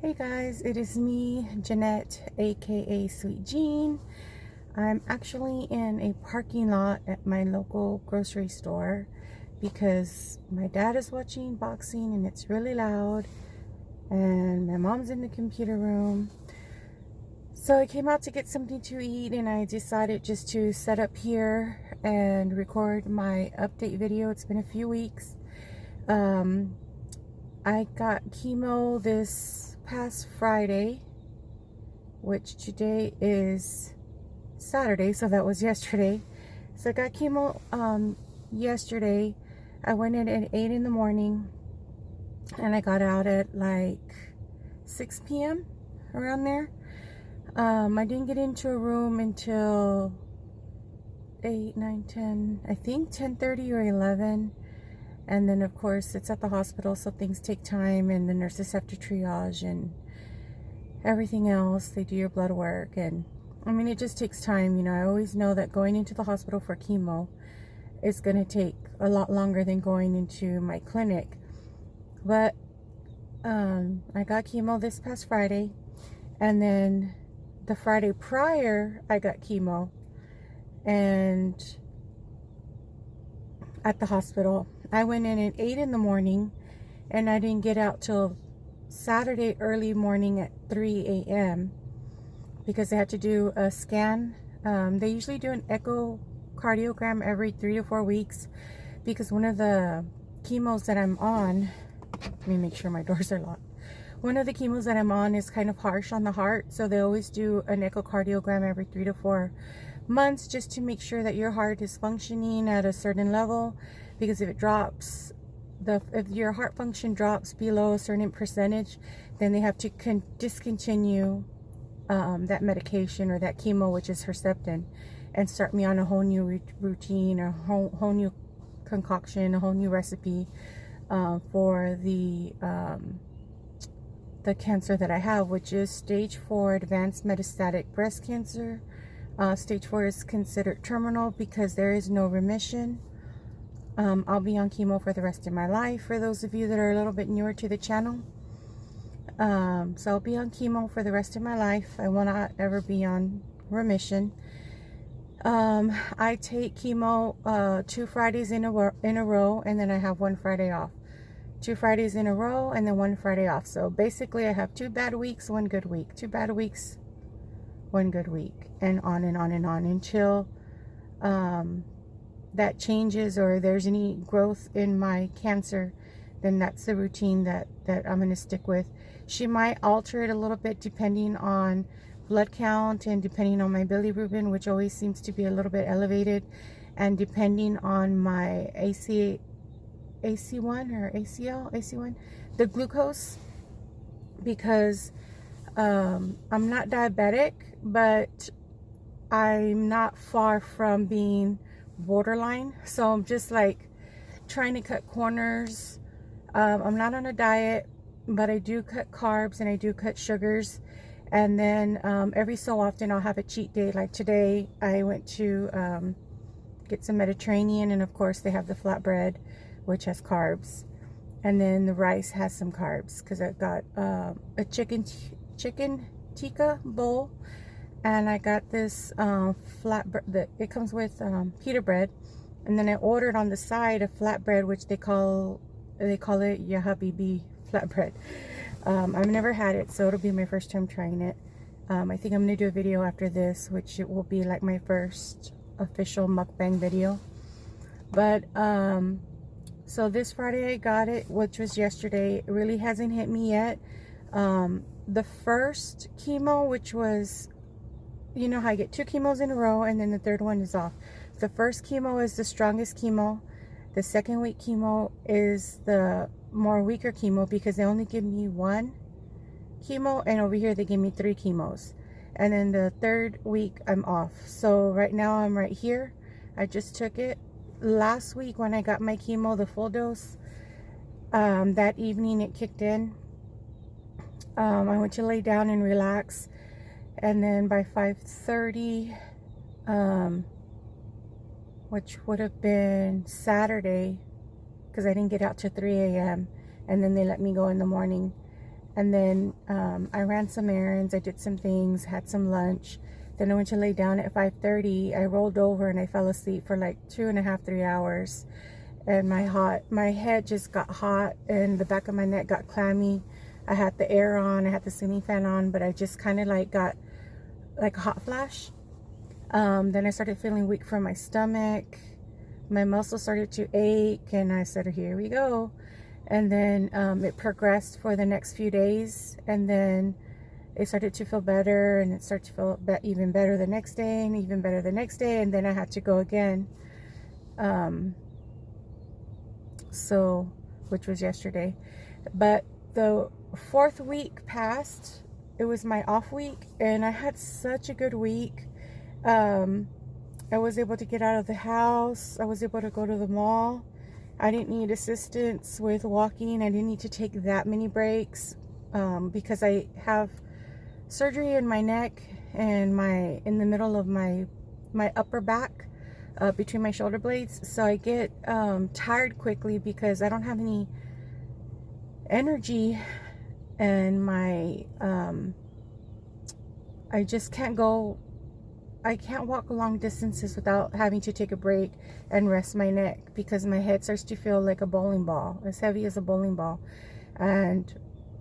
Hey guys, it is me, Jeannette, aka Sweet Jean. I'm actually in a parking lot at my local grocery store because my dad is watching boxing and it's really loud, and my mom's in the computer room. So I came out to get something to eat, and I decided just to set up here and record my update video. It's been a few weeks. I got chemo this past Friday, which today is Saturday, so that was yesterday. So I got chemo yesterday. I went in at 8 in the morning and I got out at like 6 p.m. around there. I didn't get into a room until 8, 9, 10, I think 10:30 or 11. And then of course it's at the hospital, so things take time, and the nurses have to triage and everything else. They do your blood work, and I mean, it just takes time. You know, I always know that going into the hospital for chemo is going to take a lot longer than going into my clinic. But I got chemo this past Friday, and then the Friday prior I got chemo and at the hospital. I went in at 8 in the morning and I didn't get out till Saturday early morning at 3 a.m. because I had to do a scan. They usually do an echocardiogram every 3 to 4 weeks because one of the chemos that I'm on, let me make sure my doors are locked. One of the chemos that I'm on is kind of harsh on the heart, so they always do an echocardiogram every 3 to 4 months just to make sure that your heart is functioning at a certain level. Because if it drops, if your heart function drops below a certain percentage, then they have to discontinue that medication or that chemo, which is Herceptin, and start me on a whole new routine, a whole new concoction, a whole new recipe for the cancer that I have, which is stage 4 advanced metastatic breast cancer. Stage 4 is considered terminal because there is no remission. I'll be on chemo for the rest of my life, for those of you that are a little bit newer to the channel. So I'll be on chemo for the rest of my life. I will not ever be on remission. I take chemo 2 Fridays in a row, and then I have 1 Friday off. 2 Fridays in a row, and then 1 Friday off. So basically I have 2 bad weeks, 1 good week. 2 bad weeks, 1 good week, and on and on and on until that changes or there's any growth in my cancer. Then that's the routine that I'm going to stick with. She might alter it a little bit depending on blood count and depending on my bilirubin, which always seems to be a little bit elevated, and depending on my AC1 or AC1, the glucose, because I'm not diabetic, but I'm not far from being borderline. So I'm just like trying to cut corners. I'm not on a diet, but I do cut carbs and I do cut sugars. And then every so often I'll have a cheat day. Like today I went to get some Mediterranean, and of course they have the flatbread, which has carbs, and then the rice has some carbs because I got a chicken tikka bowl, and I got this flatbread. It comes with pita bread, and then I ordered on the side a flatbread, which they call it Ya Habibi flatbread. I've never had it, so it'll be my first time trying it. I think I'm gonna do a video after this, which it will be like my first official mukbang video. But so this Friday I got it, which was yesterday. It really hasn't hit me yet. The first chemo, which was, you know how I get 2 chemos in a row and then the third one is off. The first chemo is the strongest chemo. The second week chemo is the more weaker chemo because they only give me 1 chemo, and over here they give me 3 chemos. And then the third week I'm off. So right now I'm right here. I just took it. Last week when I got my chemo, the full dose, that evening it kicked in. I went to lay down and relax, and then by 5:30, which would have been Saturday, because I didn't get out till 3 a.m. and then they let me go in the morning. And then I ran some errands, I did some things, had some lunch. Then I went to lay down at 5:30. I rolled over and I fell asleep for like 2.5, 3 hours. And my head just got hot and the back of my neck got clammy. I had the air on, I had the ceiling fan on, but I just kind of like got like a hot flash. Then I started feeling weak from my stomach. My muscles started to ache, and I said, here we go. And then it progressed for the next few days, and then it started to feel better, and it started to feel even better the next day, and even better the next day, and then I had to go again. So, which was yesterday. But the 4th week passed. It was my off week, and I had such a good week. I was able to get out of the house. I was able to go to the mall. I didn't need assistance with walking. I didn't need to take that many breaks because I have surgery in my neck and in the middle of my upper back, between my shoulder blades. So I get tired quickly because I don't have any energy, and I just can't go. I can't walk long distances without having to take a break and rest my neck, because my head starts to feel like a bowling ball, as heavy as a bowling ball, and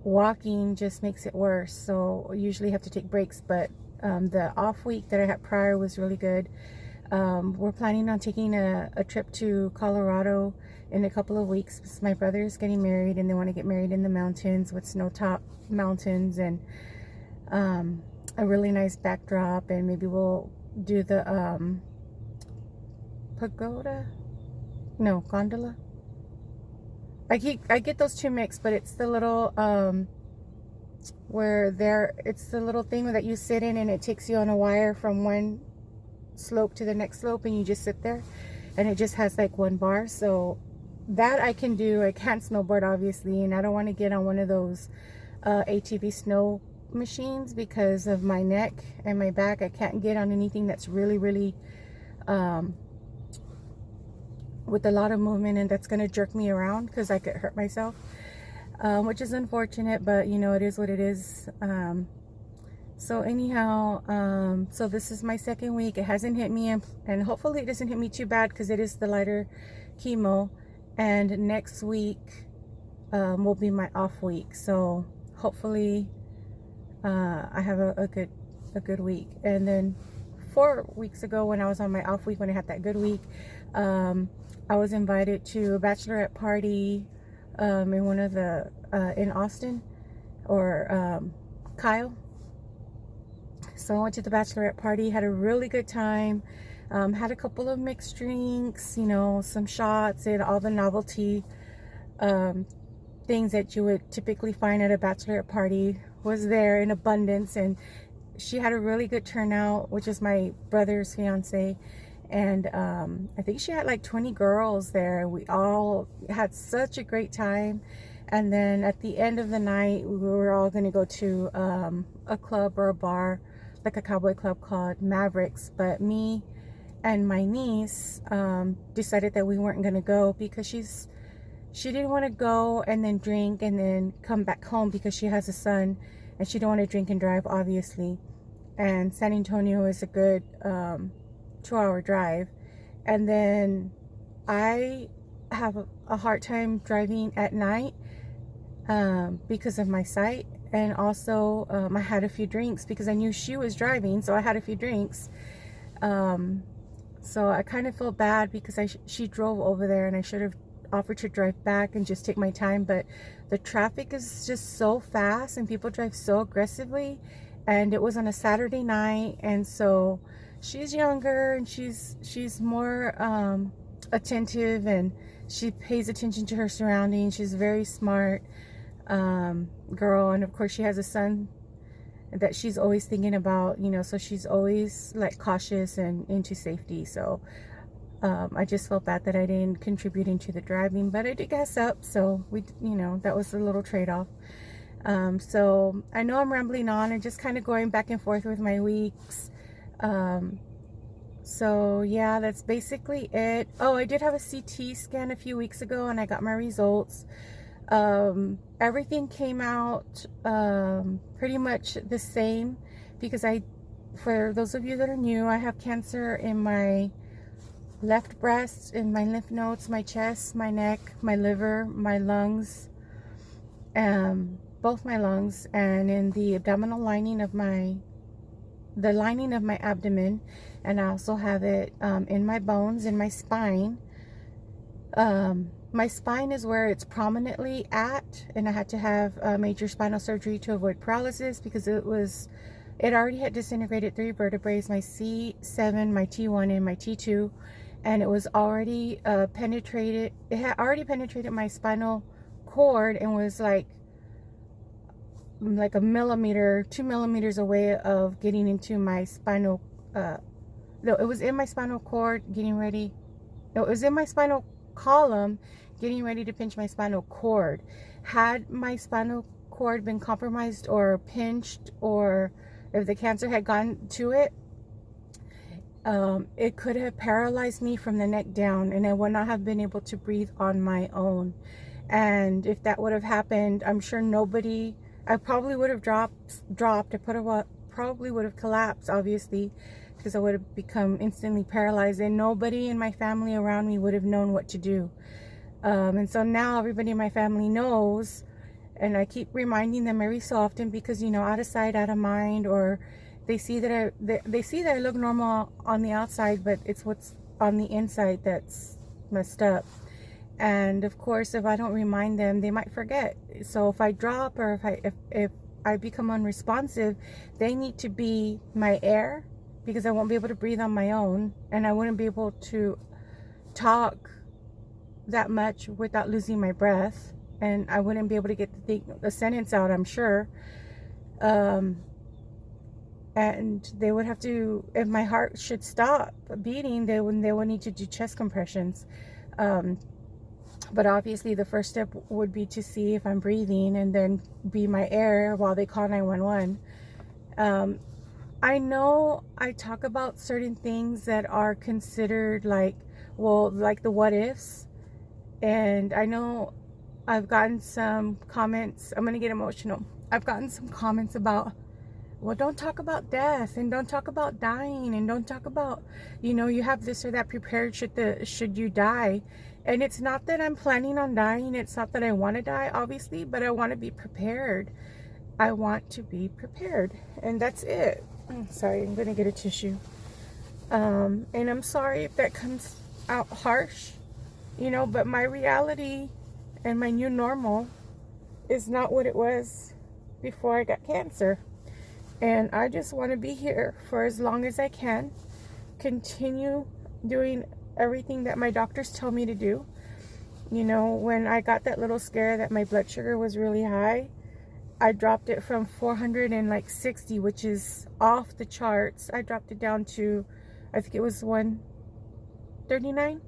walking just makes it worse. So I usually have to take breaks, but the off week that I had prior was really good. We're planning on taking a trip to Colorado in a couple of weeks, because my brother is getting married and they want to get married in the mountains with snow-top mountains and a really nice backdrop, and maybe we'll do the gondola. I get those two mixed, but it's the little it's the little thing that you sit in, and it takes you on a wire from one slope to the next slope, and you just sit there, and it just has like one bar. So that I can do. I can't snowboard, obviously, and I don't want to get on one of those ATV snow machines because of my neck and my back. I can't get on anything that's really with a lot of movement, and that's going to jerk me around, because I could hurt myself, which is unfortunate, but you know, it is what it is. So anyhow, so this is my 2nd week. It hasn't hit me, and hopefully it doesn't hit me too bad, because it is the lighter chemo, and next week will be my off week. So hopefully I have a good week. And then 4 weeks ago, when I was on my off week, when I had that good week, I was invited to a bachelorette party in one of the in Austin, or Kyle. So I went to the bachelorette party, had a really good time, had a couple of mixed drinks, you know, some shots, and all the novelty things that you would typically find at a bachelorette party was there in abundance. And she had a really good turnout, which is my brother's fiance, and I think she had like 20 girls there. We all had such a great time. And then at the end of the night, we were all going to go to a club or a bar, like a cowboy club called Mavericks. But me and my niece decided that we weren't going to go, because she didn't want to go and then drink and then come back home, because she has a son and she don't want to drink and drive, obviously. And San Antonio is a good 2-hour drive. And then I have a hard time driving at night because of my sight. And also I had a few drinks because I knew she was driving, so I had a few drinks. So I kind of felt bad because she drove over there, and I should have offered to drive back and just take my time. But the traffic is just so fast and people drive so aggressively, and it was on a Saturday night, and so she's younger and she's more attentive, and she pays attention to her surroundings. She's a very smart girl, and of course she has a son that she's always thinking about, you know, so she's always like cautious and into safety. So I just felt bad that I didn't contribute into the driving, but I did gas up, so we, you know, that was a little trade-off. So I know I'm rambling on and just kind of going back and forth with my weeks. So yeah, that's basically it. Oh, I did have a CT scan a few weeks ago, and I got my results. Everything came out pretty much the same, because for those of you that are new, I have cancer in my left breast, in my lymph nodes, my chest, my neck, my liver, my lungs, both my lungs, and in the abdominal lining of the lining of my abdomen. And I also have it in my bones, in my spine. My spine is where it's prominently at, and I had to have major spinal surgery to avoid paralysis, because it already had disintegrated 3 vertebrae, my C7, my T1, and my T2, and it was already penetrated. It had already penetrated my spinal cord and was like a millimeter, 2 millimeters away of getting into my spinal. No, it was in my spinal cord, getting ready. No, it was in my spinal column, getting ready to pinch my spinal cord. Had my spinal cord been compromised or pinched, or if the cancer had gone to it, it could have paralyzed me from the neck down, and I would not have been able to breathe on my own. And if that would have happened, I'm sure I probably would have dropped. Probably would have collapsed, obviously, because I would have become instantly paralyzed, and nobody in my family around me would have known what to do. And so now everybody in my family knows, and I keep reminding them every so often, because, you know, out of sight, out of mind, or they see that I look normal on the outside, but it's what's on the inside that's messed up. And of course, if I don't remind them, they might forget. So if I drop, or if I become unresponsive, they need to be my air, because I won't be able to breathe on my own, and I wouldn't be able to talk that much without losing my breath, and I wouldn't be able to get the sentence out, I'm sure. And they would have to, if my heart should stop beating, they would need to do chest compressions. But obviously the first step would be to see if I'm breathing, and then be my air while they call 911. I know I talk about certain things that are considered like the what ifs. And I know I've gotten some comments. I'm going to get emotional. I've gotten some comments about, well, don't talk about death, and don't talk about dying, and don't talk about, you know, you have this or that prepared should you die. And it's not that I'm planning on dying. It's not that I want to die, obviously, but I want to be prepared. I want to be prepared, and that's it. Sorry, I'm going to get a tissue. And I'm sorry if that comes out harsh, you know, but my reality and my new normal is not what it was before I got cancer. And I just want to be here for as long as I can, continue doing everything that my doctors tell me to do. You know, when I got that little scare that my blood sugar was really high, I dropped it from 460, which is off the charts. I dropped it down to, I think it was 139.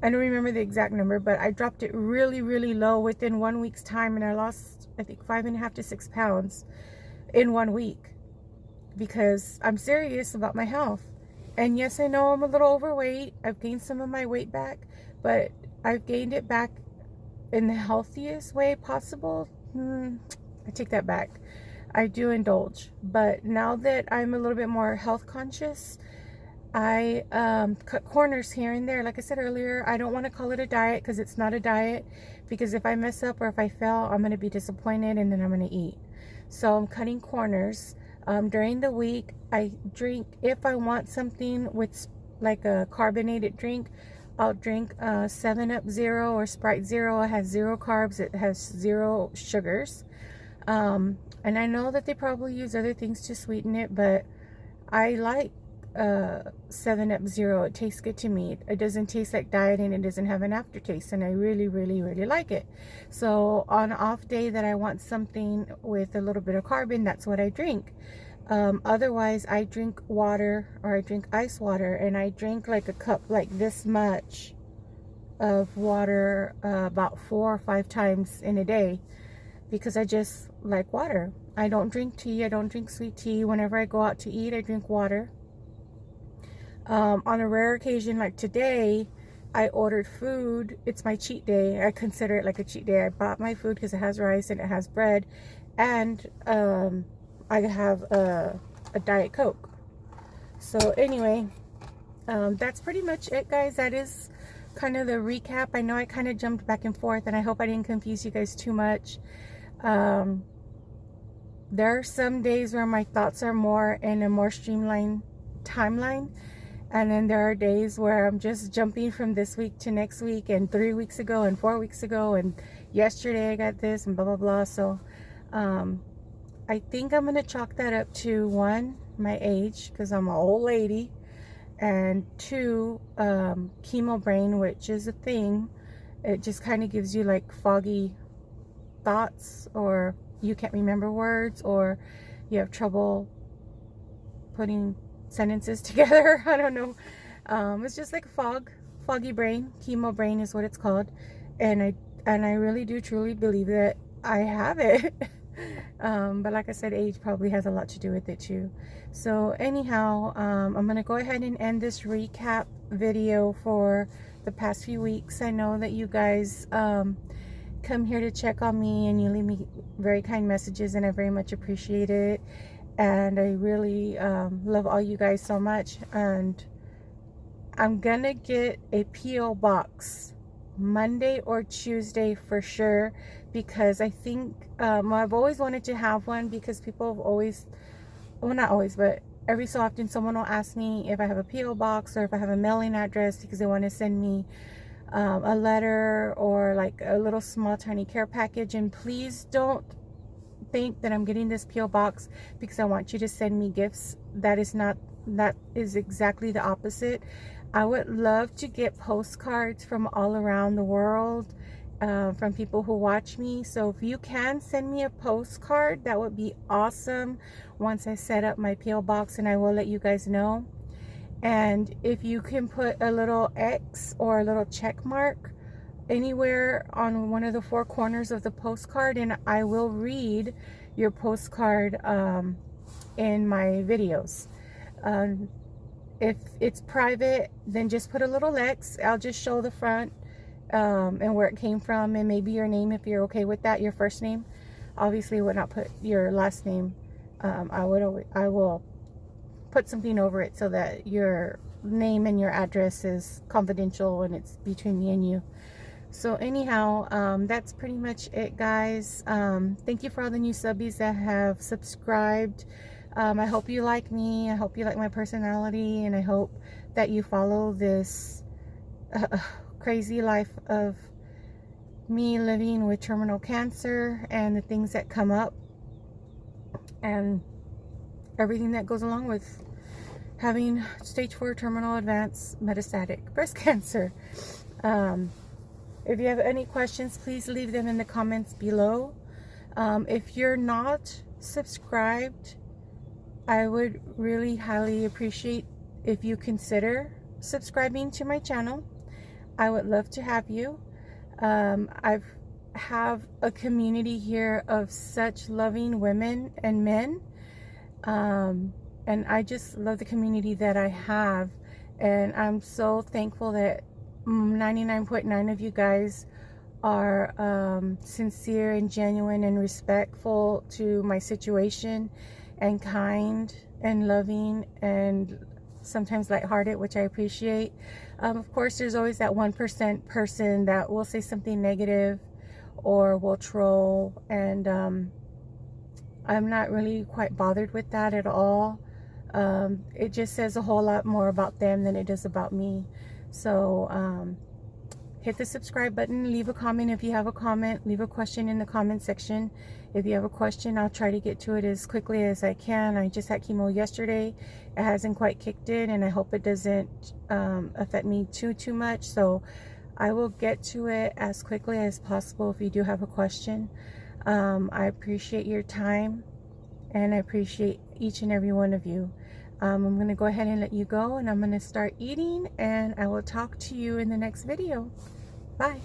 I don't remember the exact number, but I dropped it really, really low within 1 week's time, and I lost, I think, 5.5 to 6 pounds in 1 week, because I'm serious about my health. And yes, I know I'm a little overweight. I've gained some of my weight back, but I've gained it back in the healthiest way possible. I take that back. I do indulge, but now that I'm a little bit more health conscious, I cut corners here and there. Like I said earlier, I don't want to call it a diet, because it's not a diet, because if I mess up or if I fail, I'm going to be disappointed, and then I'm going to eat. So I'm cutting corners. During the week, I drink, if I want something with like a carbonated drink, I'll drink 7-Up Zero or Sprite Zero. It has 0 carbs. It has 0 sugars. And I know that they probably use other things to sweeten it, but I like 7-Up Zero. It tastes good to me. It doesn't taste like diet, and it doesn't have an aftertaste, and I really, really, really like it. So on an off day that I want something with a little bit of carbon, that's what I drink. Otherwise, I drink water, or I drink ice water, and I drink like a cup like this much of water about 4 or 5 times in a day, because I just like water. I don't drink tea. I don't drink sweet tea. Whenever I go out to eat, I drink water. On a rare occasion like today, I ordered food. It's my cheat day. I consider it like a cheat day. I bought my food because it has rice and it has bread, and I have a Diet Coke. So anyway, that's pretty much it, guys. That is kind of the recap. I know I kind of jumped back and forth, and I hope I didn't confuse you guys too much. There are some days where my thoughts are more in a more streamlined timeline, and then there are days where I'm just jumping from this week to next week, and 3 weeks ago, and 4 weeks ago, and yesterday I got this, and blah blah blah. So I think I'm gonna chalk that up to, one, my age, because I'm an old lady, and two, chemo brain, which is a thing. It just kind of gives you like foggy thoughts, or you can't remember words, or you have trouble putting sentences together. I don't know. It's just like foggy brain. Chemo brain is what it's called, and I really do truly believe that I have it. But like I said, age probably has a lot to do with it too. So anyhow, I'm gonna go ahead and end this recap video for the past few weeks. I know that you guys come here to check on me, and you leave me very kind messages, and I very much appreciate it. And I really love all you guys so much. And I'm gonna get a P.O. box Monday or Tuesday for sure, because I think I've always wanted to have one, because people have always, well, not always, but every so often someone will ask me if I have a P.O. box or if I have a mailing address, because they want to send me a letter or like a little small tiny care package. And please don't think that I'm getting this P.O. box because I want you to send me gifts. That is exactly the opposite. I would love to get postcards from all around the world, from people who watch me. So if you can send me a postcard, that would be awesome once I set up my P.O. box, and I will let you guys know. And if you can put a little X or a little check mark anywhere on one of the four corners of the postcard, and I will read your postcard in my videos. If it's private, then just put a little X. I'll just show the front and where it came from, and maybe your name if you're okay with that, your first name. Obviously I would not put your last name. I will put something over it so that your name and your address is confidential and it's between me and you. So anyhow, that's pretty much it, guys. Thank you for all the new subbies that have subscribed. I hope you like me. I hope you like my personality, and I hope that you follow this crazy life of me living with terminal cancer and the things that come up and everything that goes along with having stage 4 terminal advanced metastatic breast cancer. If you have any questions, please leave them in the comments below. If you're not subscribed, I would really highly appreciate if you consider subscribing to my channel. I would love to have you. I have a community here of such loving women and men, and I just love the community that I have, and I'm so thankful that 99.9% of you guys are sincere and genuine and respectful to my situation, and kind and loving and sometimes lighthearted, which I appreciate. Of course, there's always that 1% person that will say something negative or will troll, and I'm not really quite bothered with that at all. It just says a whole lot more about them than it does about me. So hit the subscribe button, leave a comment if you have a comment, leave a question in the comment section. If you have a question, I'll try to get to it as quickly as I can. I just had chemo yesterday. It hasn't quite kicked in, and I hope it doesn't affect me too much. So I will get to it as quickly as possible if you do have a question. I appreciate your time, and I appreciate each and every one of you. I'm going to go ahead and let you go, and I'm going to start eating, and I will talk to you in the next video. Bye.